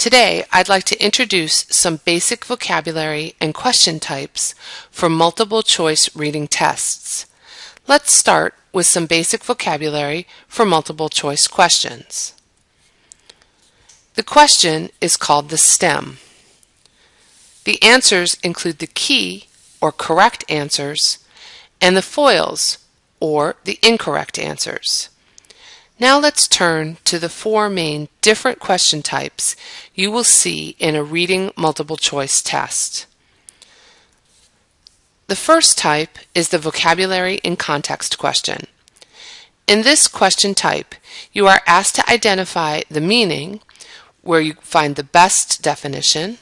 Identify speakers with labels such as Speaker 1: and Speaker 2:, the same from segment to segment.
Speaker 1: Today, I'd like to introduce some basic vocabulary and question types for multiple choice reading tests. Let's start with some basic vocabulary for multiple choice questions. The question is called the stem. The answers include the key or correct answers and the foils or the incorrect answers. Now let's turn to the four main different question types you will see in a reading multiple choice test. The first type is the vocabulary in context question. In this question type, you are asked to identify the meaning, where you find the best definition,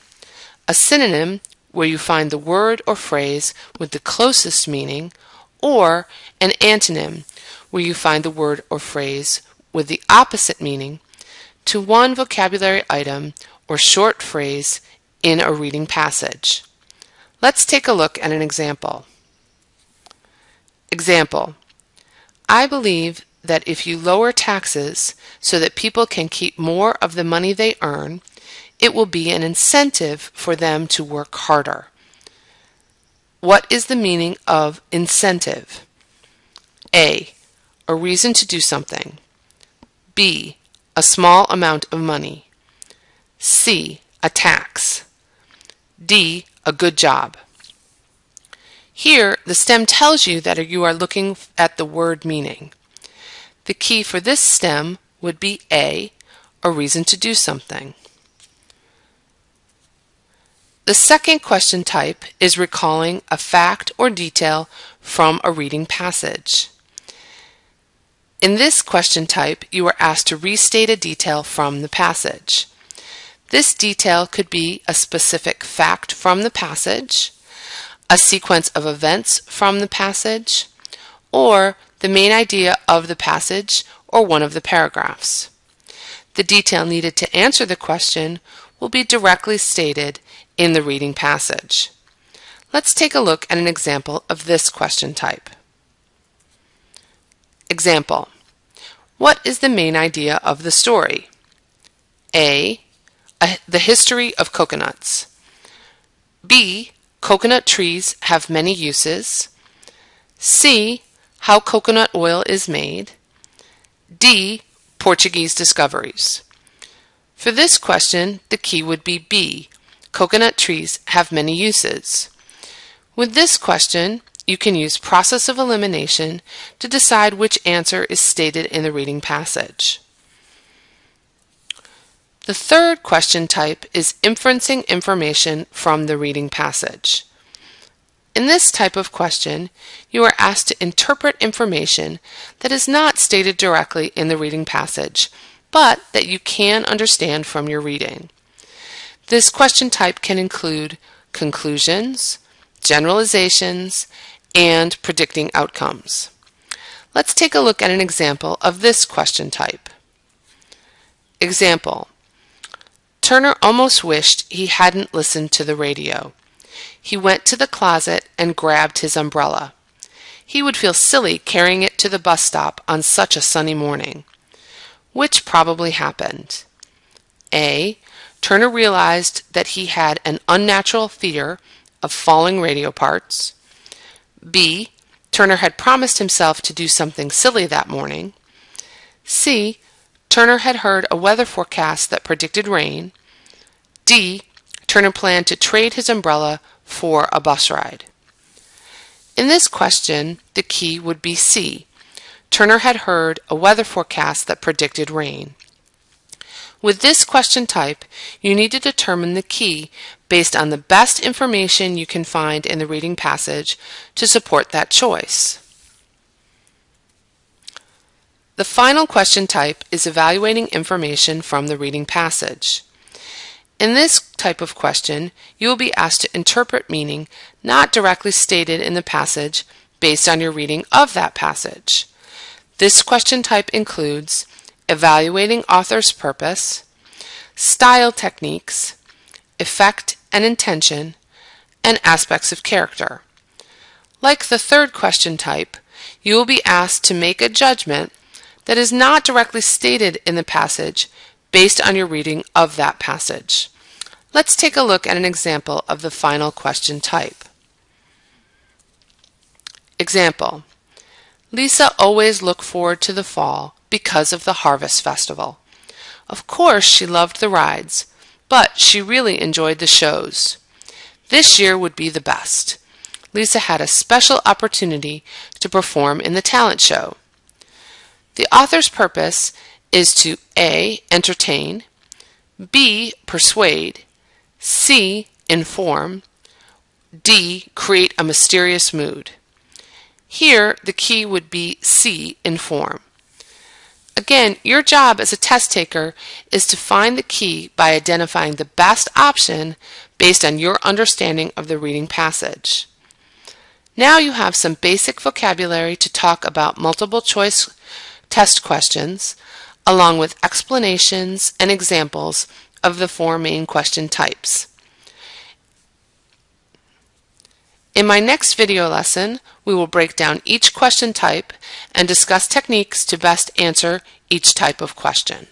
Speaker 1: a synonym, where you find the word or phrase with the closest meaning, or an antonym, where you find the word or phrase with the opposite meaning to one vocabulary item or short phrase in a reading passage. Let's take a look at an example. Example: I believe that if you lower taxes so that people can keep more of the money they earn, it will be an incentive for them to work harder. What is the meaning of incentive? A reason to do something. B, a small amount of money. C, a tax. D, a good job. Here, the stem tells you that you are looking at the word meaning. The key for this stem would be A, a reason to do something. The second question type is recalling a fact or detail from a reading passage. In this question type, you are asked to restate a detail from the passage. This detail could be a specific fact from the passage, a sequence of events from the passage, or the main idea of the passage or one of the paragraphs. The detail needed to answer the question will be directly stated in the reading passage. Let's take a look at an example of this question type. Example: what is the main idea of the story? A, the history of coconuts. B, coconut trees have many uses. C, how coconut oil is made. D, Portuguese discoveries. For this question, the key would be B, coconut trees have many uses. With this question, you can use process of elimination to decide which answer is stated in the reading passage. The third question type is inferencing information from the reading passage. In this type of question, you are asked to interpret information that is not stated directly in the reading passage, but that you can understand from your reading. This question type can include conclusions, generalizations, and predicting outcomes. Let's take a look at an example of this question type. Example: Turner almost wished he hadn't listened to the radio. He went to the closet and grabbed his umbrella. He would feel silly carrying it to the bus stop on such a sunny morning. Which probably happened? A, Turner realized that he had an unnatural fear of falling radio parts. B, Turner had promised himself to do something silly that morning. C, Turner had heard a weather forecast that predicted rain. D, Turner planned to trade his umbrella for a bus ride. In this question, the key would be C, Turner had heard a weather forecast that predicted rain. With this question type, you need to determine the key based on the best information you can find in the reading passage to support that choice. The final question type is evaluating information from the reading passage. In this type of question, you will be asked to interpret meaning not directly stated in the passage based on your reading of that passage. This question type includes evaluating author's purpose, style techniques, effect and intention, and aspects of character. Like the third question type, you will be asked to make a judgment that is not directly stated in the passage based on your reading of that passage. Let's take a look at an example of the final question type. Example: Lisa always looked forward to the fall because of the Harvest Festival. Of course, she loved the rides, but she really enjoyed the shows. This year would be the best. Lisa had a special opportunity to perform in the talent show. The author's purpose is to A. entertain, B. persuade, C. inform, D. create a mysterious mood. Here, the key would be C. inform. Again, your job as a test taker is to find the key by identifying the best option based on your understanding of the reading passage. Now you have some basic vocabulary to talk about multiple choice test questions, along with explanations and examples of the 4 main question types. In my next video lesson, we will break down each question type and discuss techniques to best answer each type of question.